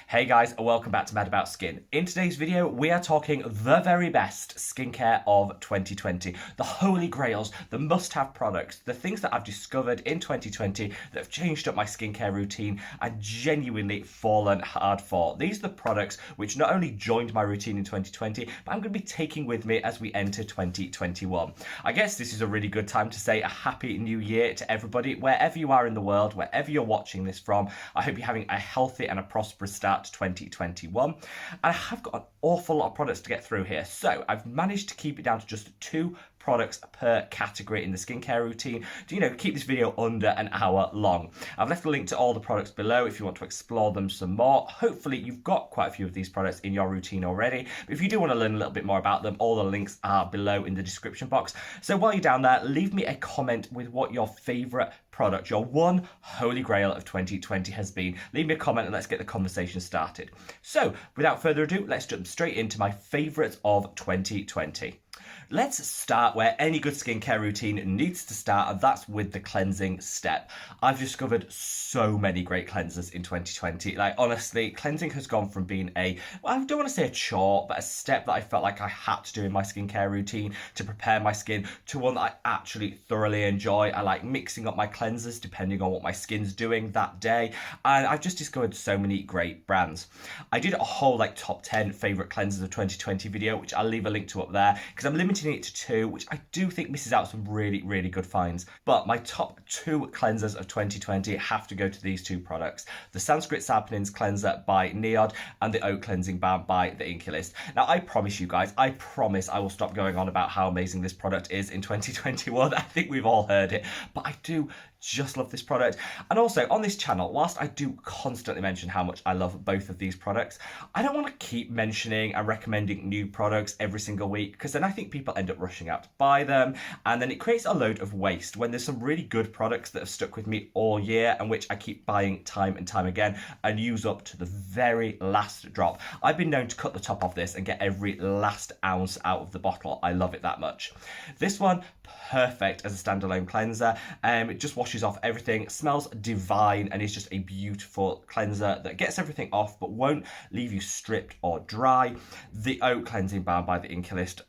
Hey guys, and welcome back to Mad About Skin. In today's video, we are talking the very best skincare of 2020. The holy grails, the must-have products, the things that I've discovered in 2020 that have changed up my skincare routine and genuinely fallen hard for. These are the products which not only joined my routine in 2020, but I'm going to be taking with me as we enter 2021. I guess this is a really good time to say a happy new year to everybody, wherever you are in the world, wherever you're watching this from. I hope you're having a healthy and a prosperous start to 2021. And I have got an awful lot of products to get through here. So I've managed to keep it down to just 2 products per category in the skincare routine to, keep this video under an hour long. I've left a link to all the products below if you want to explore them some more. Hopefully you've got quite a few of these products in your routine already, but if you do want to learn a little bit more about them, all the links are below in the description box. So while you're down there, leave me a comment with what your favourite product, your one holy grail of 2020 has been. Leave me a comment and let's get the conversation started. So without further ado, let's jump straight into my favourites of 2020. Let's start where any good skincare routine needs to start, and that's with the cleansing step. I've discovered so many great cleansers in 2020. Like, honestly, cleansing has gone from being I don't want to say a chore, but a step that I felt like I had to do in my skincare routine to prepare my skin, to one that I actually thoroughly enjoy. I like mixing up my cleansers depending on what my skin's doing that day, and I've just discovered so many great brands. I did a whole top 10 favourite cleansers of 2020 video, which I'll leave a link to up there, because I'm limiting it to 2, which I do think misses out some really, really good finds. But my top 2 cleansers of 2020 have to go to these 2 products: the Sanskrit Saponins Cleanser by Neod and the Oat Cleansing Balm by The Inkey List. Now, I promise you guys, I promise I will stop going on about how amazing this product is in 2021. I think we've all heard it, but I do just love this product. And also on this channel, whilst I do constantly mention how much I love both of these products, I don't want to keep mentioning and recommending new products every single week, because then I think people end up rushing out to buy them, and then it creates a load of waste when there's some really good products that have stuck with me all year and which I keep buying time and time again and use up to the very last drop. I've been known to cut the top off this and get every last ounce out of the bottle. I love it that much. This one, perfect as a standalone cleanser. It just washes off everything, smells divine, and is just a beautiful cleanser that gets everything off but won't leave you stripped or dry. The Oat Cleansing Balm by The Inkey List,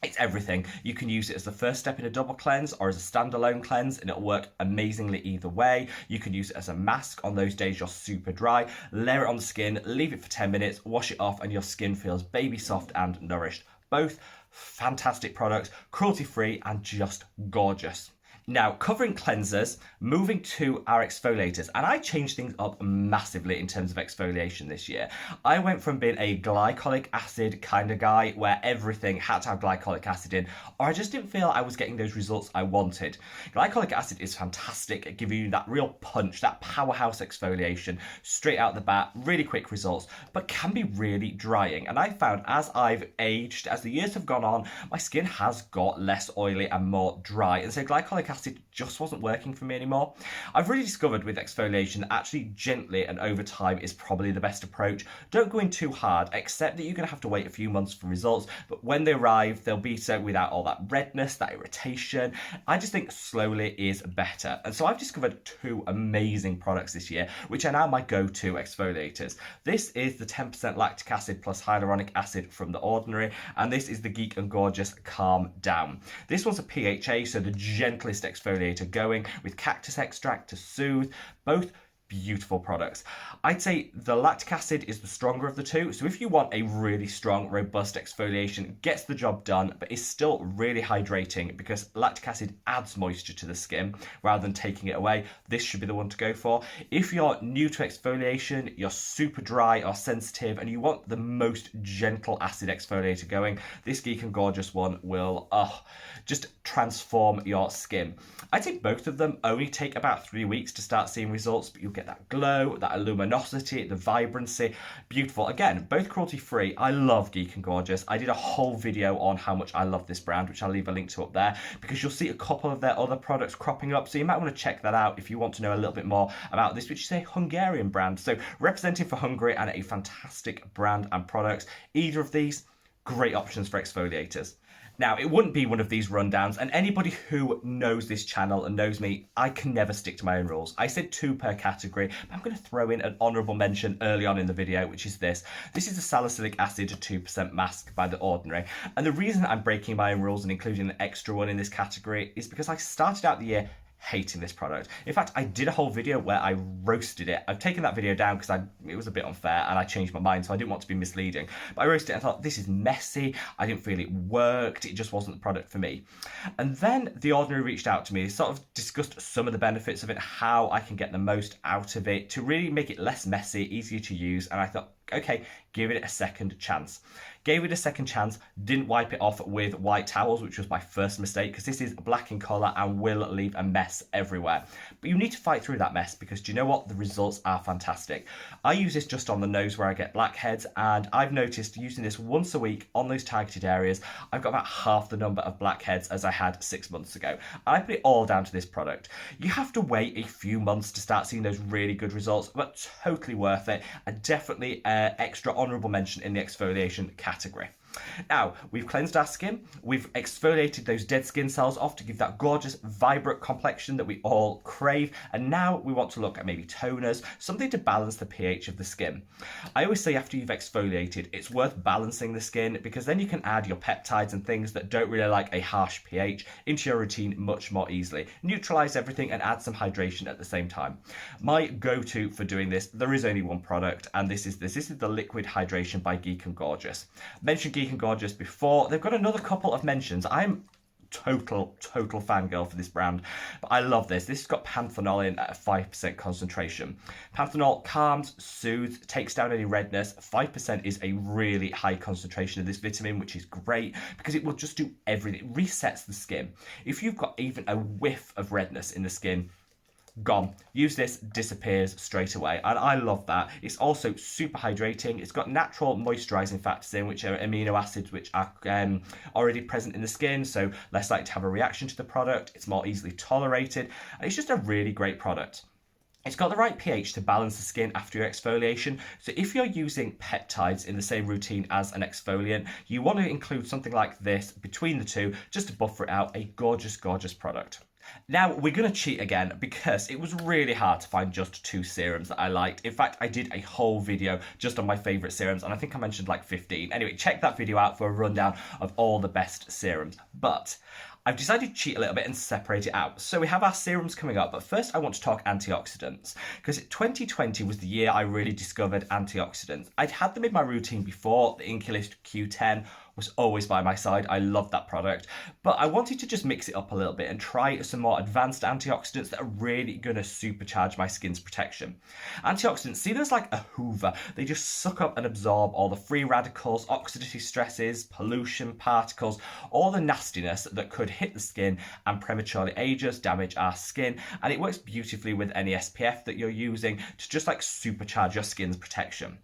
it's everything. You can use it as the first step in a double cleanse or as a standalone cleanse, and it'll work amazingly either way. You can use it as a mask on those days you're super dry, layer it on the skin, leave it for 10 minutes, wash it off, and your skin feels baby soft and nourished. Both fantastic products, cruelty-free and just gorgeous. Now, covering cleansers, moving to our exfoliators, and I changed things up massively in terms of exfoliation this year. I went from being a glycolic acid kind of guy where everything had to have glycolic acid in, or I just didn't feel I was getting those results I wanted. Glycolic acid is fantastic at giving you that real punch, that powerhouse exfoliation straight out the bat, really quick results, but can be really drying. And I found as I've aged, as the years have gone on, my skin has got less oily and more dry, and so glycolic acid just wasn't working for me anymore. I've really discovered with exfoliation that actually gently and over time is probably the best approach. Don't go in too hard, except that you're going to have to wait a few months for results, but when they arrive, they'll be so without all that redness, that irritation. I just think slowly is better. And so I've discovered 2 amazing products this year, which are now my go-to exfoliators. This is the 10% lactic acid plus hyaluronic acid from The Ordinary, and this is the Geek and Gorgeous Calm Down. This one's a PHA, so the gentlest exfoliator going, with cactus extract to soothe. Both beautiful products. I'd say the lactic acid is the stronger of the 2, so if you want a really strong, robust exfoliation, gets the job done, but is still really hydrating because lactic acid adds moisture to the skin rather than taking it away, this should be the one to go for. If you're new to exfoliation, you're super dry or sensitive, and you want the most gentle acid exfoliator going, this Geek and Gorgeous one will just transform your skin. I'd say both of them only take about 3 weeks to start seeing results, but you'll get that glow, that luminosity, the vibrancy. Beautiful. Again, both cruelty-free. I love Geek and Gorgeous. I did a whole video on how much I love this brand, which I'll leave a link to up there, because you'll see a couple of their other products cropping up, so you might want to check that out if you want to know a little bit more about this, which is a Hungarian brand. So representing for Hungary and a fantastic brand and products. Either of these, great options for exfoliators. Now, it wouldn't be one of these rundowns, and anybody who knows this channel and knows me, I can never stick to my own rules. I said 2 per category, but I'm going to throw in an honourable mention early on in the video, which is this. This is a salicylic acid 2% mask by The Ordinary, and the reason I'm breaking my own rules and including an extra one in this category is because I started out the year hating this product. In fact, I did a whole video where I roasted it. I've taken that video down because it was a bit unfair and I changed my mind, so I didn't want to be misleading. But I roasted it and thought, this is messy. I didn't feel it worked. It just wasn't the product for me. And then The Ordinary reached out to me, sort of discussed some of the benefits of it, how I can get the most out of it to really make it less messy, easier to use. And I thought, okay, give it a second chance. Gave it a second chance, didn't wipe it off with white towels, which was my first mistake, because this is black in colour and will leave a mess everywhere. But you need to fight through that mess, because do you know what? The results are fantastic. I use this just on the nose where I get blackheads, and I've noticed using this once a week on those targeted areas, I've got about half the number of blackheads as I had 6 months ago. And I put it all down to this product. You have to wait a few months to start seeing those really good results, but totally worth it, and definitely extra honourable mention in the exfoliation category. Now, we've cleansed our skin, we've exfoliated those dead skin cells off to give that gorgeous, vibrant complexion that we all crave, and now we want to look at maybe toners, something to balance the pH of the skin. I always say after you've exfoliated, it's worth balancing the skin, because then you can add your peptides and things that don't really like a harsh pH into your routine much more easily. Neutralise everything and add some hydration at the same time. My go-to for doing this, there is only one product, and this is the Liquid Hydration by Geek and Gorgeous. Mentioned Geek and Gorgeous before. They've got another couple of mentions. I'm total fangirl for this brand, but I love this. This has got panthenol in at a 5% concentration. Panthenol calms, soothes, takes down any redness. 5% is a really high concentration of this vitamin, which is great because it will just do everything. It resets the skin. If you've got even a whiff of redness in the skin, gone. Use this, disappears straight away, and I love that. It's also super hydrating. It's got natural moisturizing factors in, which are amino acids which are already present in the skin, so less likely to have a reaction to the product. It's more easily tolerated, and it's just a really great product. It's got the right pH to balance the skin after your exfoliation. So if you're using peptides in the same routine as an exfoliant, you want to include something like this between the two just to buffer it out. A gorgeous product. Now, we're going to cheat again because it was really hard to find just 2 serums that I liked. In fact, I did a whole video just on my favourite serums, and I think I mentioned like 15. Anyway, check that video out for a rundown of all the best serums. But I've decided to cheat a little bit and separate it out. So we have our serums coming up, but first I want to talk antioxidants, because 2020 was the year I really discovered antioxidants. I'd had them in my routine before. The Inculist Q10 was always by my side. I love that product, but I wanted to just mix it up a little bit and try some more advanced antioxidants that are really going to supercharge my skin's protection. Antioxidants, see them as like a hoover. They just suck up and absorb all the free radicals, oxidative stresses, pollution, particles, all the nastiness that could hit the skin and prematurely age us, damage our skin, and it works beautifully with any SPF that you're using to just like supercharge your skin's protection.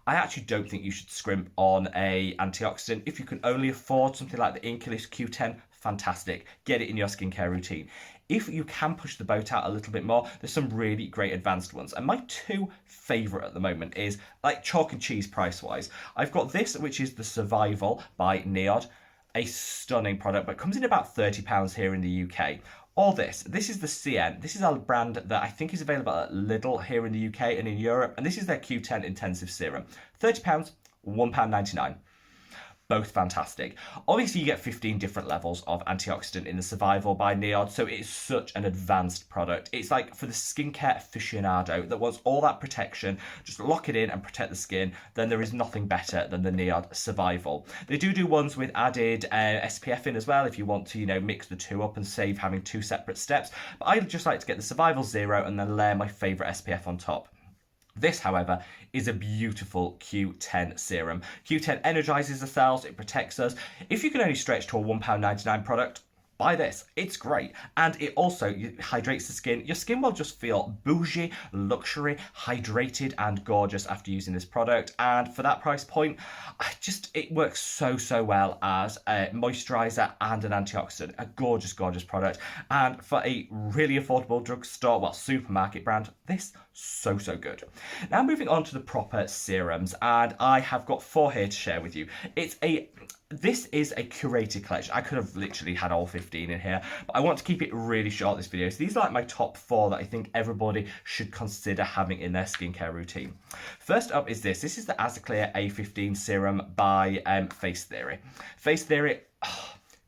I actually don't think you should scrimp on a antioxidant. If you can only afford something like the Inculist Q10, fantastic. Get it in your skincare routine. If you can push the boat out a little bit more, there's some really great advanced ones. And my 2 favourite at the moment is like chalk and cheese price-wise. I've got this, which is the Survival by Neod. A stunning product, but comes in about £30 here in the UK. Or this is the CN. This is a brand that I think is available at Lidl here in the UK and in Europe, and this is their Q10 Intensive Serum. £30, £1.99. Both fantastic. Obviously, you get 15 different levels of antioxidant in the Survival by Neod, so it's such an advanced product. It's like for the skincare aficionado that wants all that protection, just lock it in and protect the skin, then there is nothing better than the Neod Survival. They do ones with added SPF in as well if you want to, mix the 2 up and save having 2 separate steps. But I just like to get the Survival Zero and then layer my favourite SPF on top. This, however, is a beautiful Q10 serum. Q10 energizes the cells, it protects us. If you can only stretch to a £1.99 product, buy this. It's great. And it also hydrates the skin. Your skin will just feel bougie, luxury, hydrated and gorgeous after using this product. And for that price point, it works so well as a moisturiser and an antioxidant. A gorgeous product. And for a really affordable drugstore, supermarket brand, this so good. Now moving on to the proper serums, and I have got 4 here to share with you. It's a This is a curated collection. I could have literally had all 15 in here, but I want to keep it really short this video. So these are like my top 4 that I think everybody should consider having in their skincare routine. First up is this. This is the Asaclear A15 serum by Face Theory. Face Theory,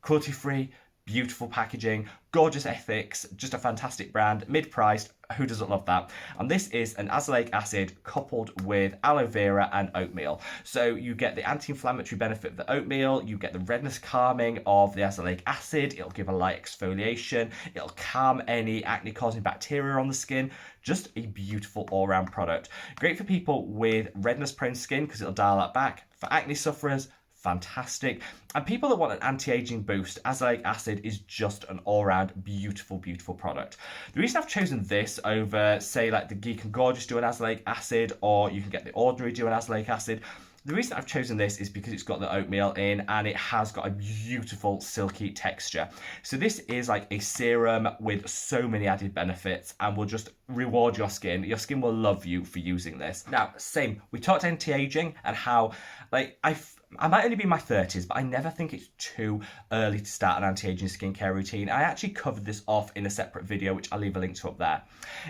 cruelty-free, beautiful packaging, gorgeous ethics, just a fantastic brand, mid-priced. Who doesn't love that? And this is an azelaic acid coupled with aloe vera and oatmeal. So you get the anti-inflammatory benefit of the oatmeal, you get the redness calming of the azelaic acid, it'll give a light exfoliation, it'll calm any acne-causing bacteria on the skin. Just a beautiful all-round product. Great for people with redness-prone skin because it'll dial that back. For acne sufferers, fantastic. And people that want an anti-aging boost, azelaic acid is just an all-round beautiful, beautiful product. The reason I've chosen this over, say, like the Geek and Gorgeous do an azelaic acid, or you can get the Ordinary do an azelaic acid. The reason I've chosen this is because it's got the oatmeal in and it has got a beautiful silky texture. So this is like a serum with so many added benefits and will just reward your skin. Your skin will love you for using this. Now, same, we talked anti-aging and how like I might only be in my 30s, but I never think it's too early to start an anti-aging skincare routine. I actually covered this off in a separate video, which I'll leave a link to up there.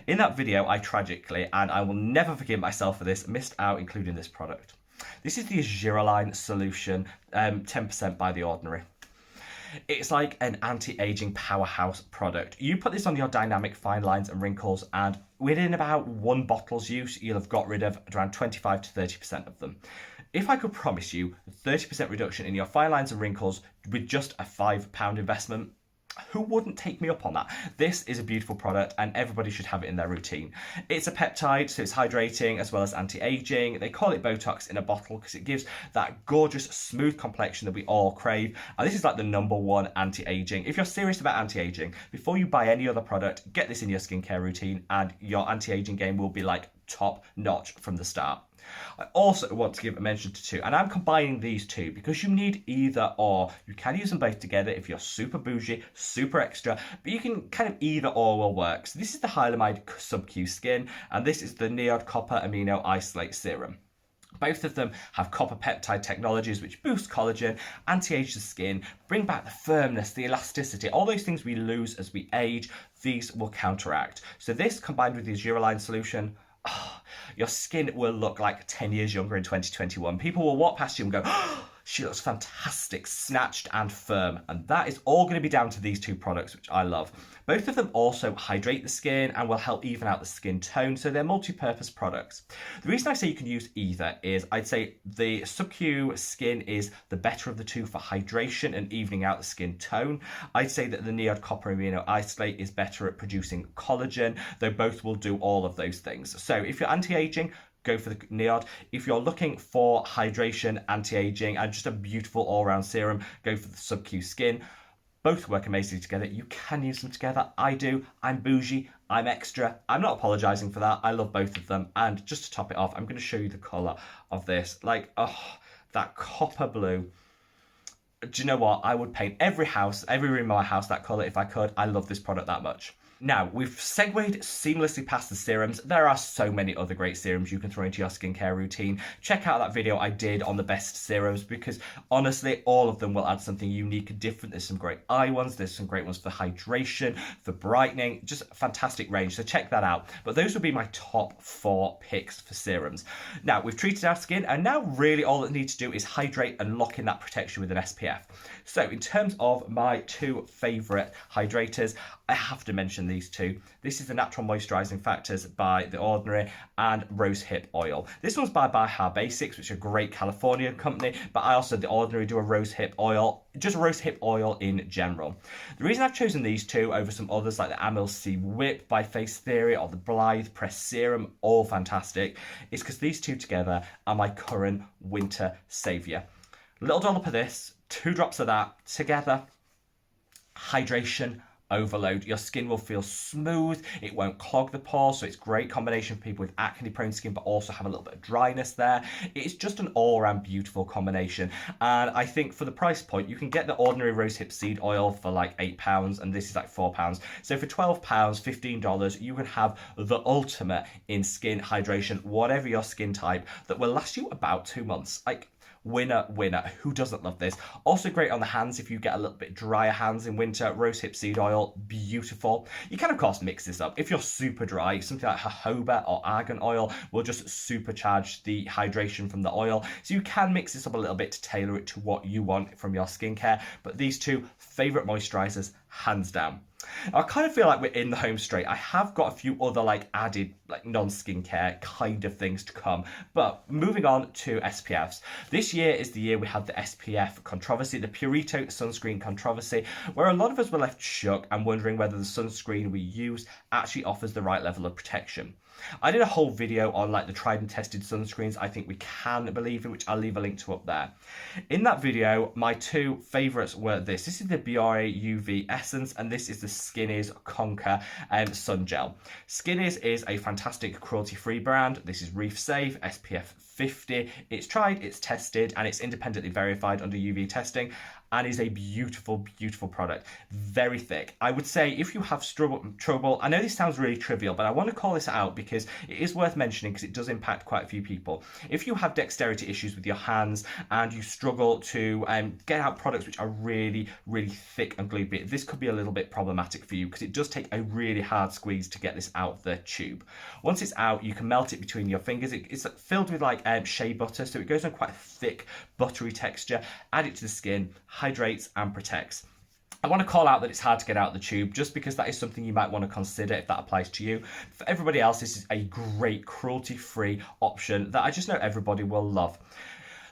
In that video, I tragically, and I will never forgive myself for this, missed out including this product. This is the Azuraline solution, 10% by The Ordinary. It's like an anti-aging powerhouse product. You put this on your dynamic fine lines and wrinkles, and within about 1 bottle's use, you'll have got rid of around 25 to 30% of them. If I could promise you a 30% reduction in your fine lines and wrinkles with just a £5 investment, who wouldn't take me up on that? This is a beautiful product and everybody should have it in their routine. It's a peptide, so it's hydrating as well as anti-aging. They call it Botox in a bottle because it gives that gorgeous smooth complexion that we all crave. And this is like the #1 anti-aging. If you're serious about anti-aging, before you buy any other product, get this in your skincare routine and your anti-aging game will be like top notch from the start. I also want to give a mention to 2, and I'm combining these 2 because you need either or. You can use them both together if you're super bougie, super extra, but you can kind of either or will work. So this is the Hylamide Sub-Q Skin, and this is the Neod Copper Amino Isolate Serum. Both of them have copper peptide technologies which boost collagen, anti-age the skin, bring back the firmness, the elasticity, all those things we lose as we age, these will counteract. So this combined with the Azuraline solution, your skin will look like 10 years younger in 2021. People will walk past you and go, she looks fantastic, snatched and firm. And that is all going to be down to these 2 products, which I love. Both of them also hydrate the skin and will help even out the skin tone, so they're multi-purpose products. The reason I say you can use either is I'd say the Sub-Q Skin is the better of the 2 for hydration and evening out the skin tone. I'd say that the Neod Copper Amino Isolate is better at producing collagen, though both will do all of those things. So if you're anti-aging, go for the Neod. If you're looking for hydration, anti-aging, and just a beautiful all-round serum, go for the Sub-Q Skin. Both work amazingly together. You can use them together. I do. I'm bougie. I'm extra. I'm not apologising for that. I love both of them. And just to top it off, I'm going to show you the colour of this. Like, oh, that copper blue. Do you know what? I would paint every room in my house that colour if I could. I love this product that much. Now, we've segued seamlessly past the serums. There are so many other great serums you can throw into your skincare routine. Check out that video I did on the best serums because honestly, all of them will add something unique and different. There's some great eye ones. There's some great ones for hydration, for brightening, just a fantastic range. So check that out. But those would be my top 4 picks for serums. Now, we've treated our skin and now really all it needs to do is hydrate and lock in that protection with an SPF. So in terms of my 2 favourite hydrators, I have to mention these 2. This is the Natural Moisturising Factors by The Ordinary and Rosehip Oil. This one's by Baha Basics, which is a great Californian company, but I also, The Ordinary, do a rosehip oil, just rosehip oil in general. The reason I've chosen these 2 over some others like the Amyl C Whip by Face Theory or the Blythe Press Serum, all fantastic, is because these 2 together are my current winter saviour. Little dollop of this, 2 drops of that, together, hydration overload. Your skin will feel smooth, it won't clog the pores, so it's a great combination for people with acne prone skin but also have a little bit of dryness there. It's just an all-around beautiful combination, and I think for the price point you can get the Ordinary Rosehip Seed Oil for like £8 and this is like £4, so for £12, $15 you can have the ultimate in skin hydration, whatever your skin type, that will last you about 2 months. Like, Winner, winner. Who doesn't love this? Also great on the hands if you get a little bit drier hands in winter. Rosehip seed oil, beautiful. You can, of course, mix this up. If you're super dry, something like jojoba or argan oil will just supercharge the hydration from the oil. So you can mix this up a little bit to tailor it to what you want from your skincare. But these two favourite moisturisers, hands down. I kind of feel like we're in the home straight. I have got a few other added non-skincare kind of things to come. But moving on to SPFs. This year is the year we had the SPF controversy, the Purito sunscreen controversy, where a lot of us were left shook and wondering whether the sunscreen we use actually offers the right level of protection. I did a whole video on the tried and tested sunscreens I think we can believe in, which I'll leave a link to up there. In that video, my two favourites were this. This is the Biore UV Essence, and this is the Skinnies Conquer Sun Gel. Skinnies is a fantastic cruelty-free brand. This is reef safe, SPF 50. It's tried, it's tested, and it's independently verified under UV testing, and is a beautiful, beautiful product. Very thick. I would say if you have trouble, I know this sounds really trivial, but I want to call this out because it is worth mentioning because it does impact quite a few people. If you have dexterity issues with your hands and you struggle to get out products which are really, really thick and gluey, this could be a little bit problematic for you because it does take a really hard squeeze to get this out of the tube. Once it's out, you can melt it between your fingers. It's filled with shea butter, so it goes on quite a thick, buttery texture. Add it to the skin, hydrates and protects. I want to call out that it's hard to get out of the tube just because that is something you might want to consider if that applies to you. For everybody else, this is a great cruelty-free option that I just know everybody will love.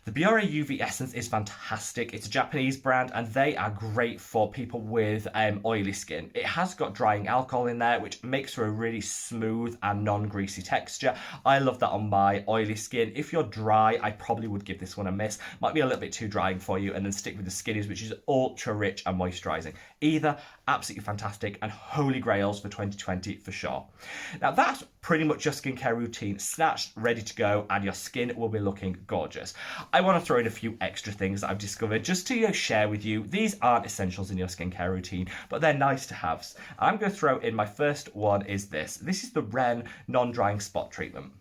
The Biore UV Essence is fantastic. It's a Japanese brand and they are great for people with oily skin. It has got drying alcohol in there, which makes for a really smooth and non-greasy texture. I love that on my oily skin. If you're dry, I probably would give this one a miss. Might be a little bit too drying for you, and then stick with the Skinnies, which is ultra rich and moisturising. Either absolutely fantastic and holy grails for 2020 for sure. Now that's pretty much your skincare routine snatched, ready to go, and your skin will be looking gorgeous. I want to throw in a few extra things that I've discovered just to share with you. These aren't essentials in your skincare routine, but they're nice to have. I'm going to throw in my first one is this. This is the Ren non-drying spot treatment.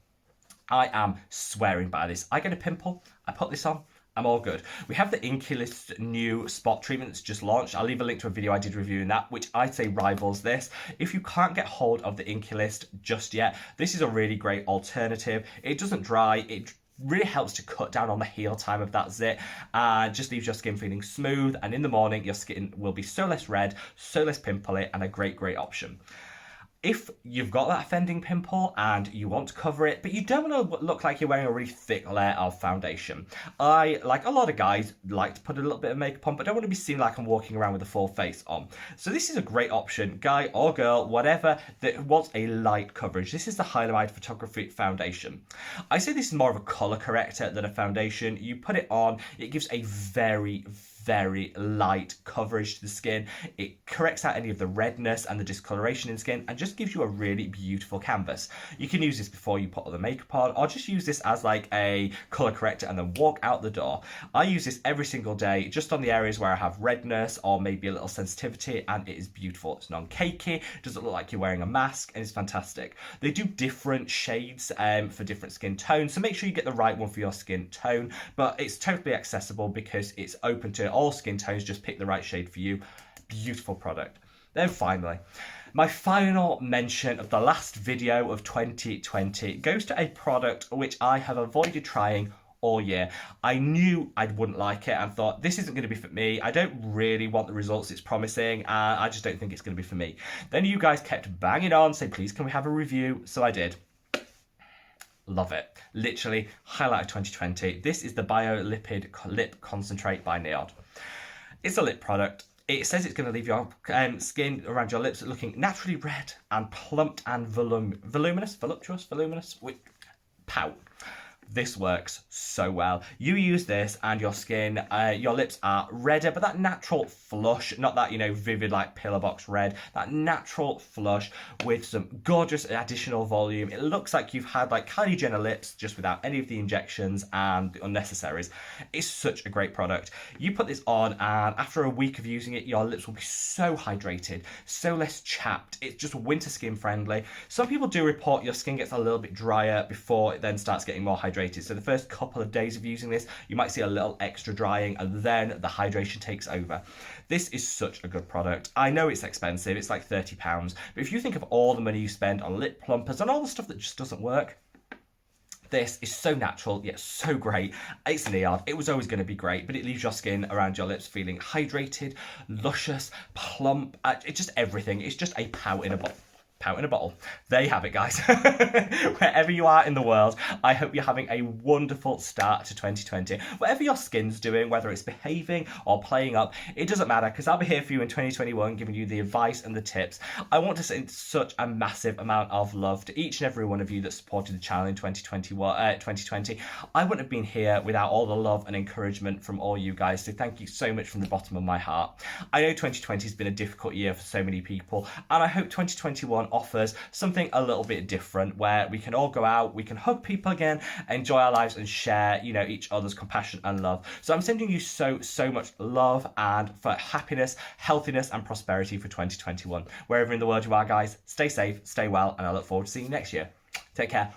I am swearing by this. I get a pimple, I put this on, I'm all good. We have the Inkilist new spot treatment that's just launched. I'll leave a link to a video I did reviewing that, which I'd say rivals this. If you can't get hold of the Inkilist just yet, this is a really great alternative. It doesn't dry, it really helps to cut down on the heal time of that zit and just leaves your skin feeling smooth, and in the morning your skin will be so less red, so less pimply, and a great option. If you've got that offending pimple and you want to cover it, but you don't want to look like you're wearing a really thick layer of foundation, I, like a lot of guys, like to put a little bit of makeup on, but don't want to be seen like I'm walking around with a full face on. So this is a great option, guy or girl, whatever, that wants a light coverage. This is the Hylamide Photography Foundation. I say this is more of a colour corrector than a foundation. You put it on, it gives a very light coverage to the skin. It corrects out any of the redness and the discoloration in skin and just gives you a really beautiful canvas. You can use this before you put all the makeup on, or just use this as like a colour corrector and then walk out the door. I use this every single day just on the areas where I have redness or maybe a little sensitivity, and it is beautiful. It's non-cakey, it doesn't look like you're wearing a mask, and it's fantastic. They do different shades for different skin tones, so make sure you get the right one for your skin tone, but it's totally accessible because it's open to all skin tones. Just pick the right shade for you. Beautiful product. Then finally, my final mention of the last video of 2020 goes to a product which I have avoided trying all year. I knew I wouldn't like it and thought, this isn't going to be for me. I don't really want the results it's promising, and I just don't think it's going to be for me. Then you guys kept banging on, saying, please can we have a review? So I did. Love it. Literally, highlight of 2020. This is the Biolipid Lip Concentrate by Neod. It's a lip product. It says it's going to leave your skin around your lips looking naturally red and plumped and voluptuous. Pout. This works so well. You use this and your skin, your lips are redder, but that natural flush, not that, vivid like pillar box red, that natural flush with some gorgeous additional volume. It looks like you've had like Kylie Jenner lips just without any of the injections and the unnecessaries. It's such a great product. You put this on and after a week of using it, your lips will be so hydrated, so less chapped. It's just winter skin friendly. Some people do report your skin gets a little bit drier before it then starts getting more hydrated. hydrated. So the first couple of days of using this, you might see a little extra drying, and then the hydration takes over. This is such a good product. I know it's expensive, it's like £30, but if you think of all the money you spend on lip plumpers and all the stuff that just doesn't work, this is so natural, yet so great. It's Neod. It was always going to be great, but it leaves your skin around your lips feeling hydrated, luscious, plump. It's just everything. It's just a pout in a bottle. Pout in a bottle. There you have it, guys. Wherever you are in the world, I hope you're having a wonderful start to 2020. Whatever your skin's doing, whether it's behaving or playing up, it doesn't matter, because I'll be here for you in 2021, giving you the advice and the tips. I want to send such a massive amount of love to each and every one of you that supported the channel in 2020. I wouldn't have been here without all the love and encouragement from all you guys, so thank you so much from the bottom of my heart. I know 2020 has been a difficult year for so many people, and I hope 2021 offers something a little bit different, where we can all go out, we can hug people again, enjoy our lives, and share, each other's compassion and love. So I'm sending you so much love and for happiness, healthiness, and prosperity for 2021. Wherever in the world you are, guys, stay safe, stay well, and I look forward to seeing you next year. Take care.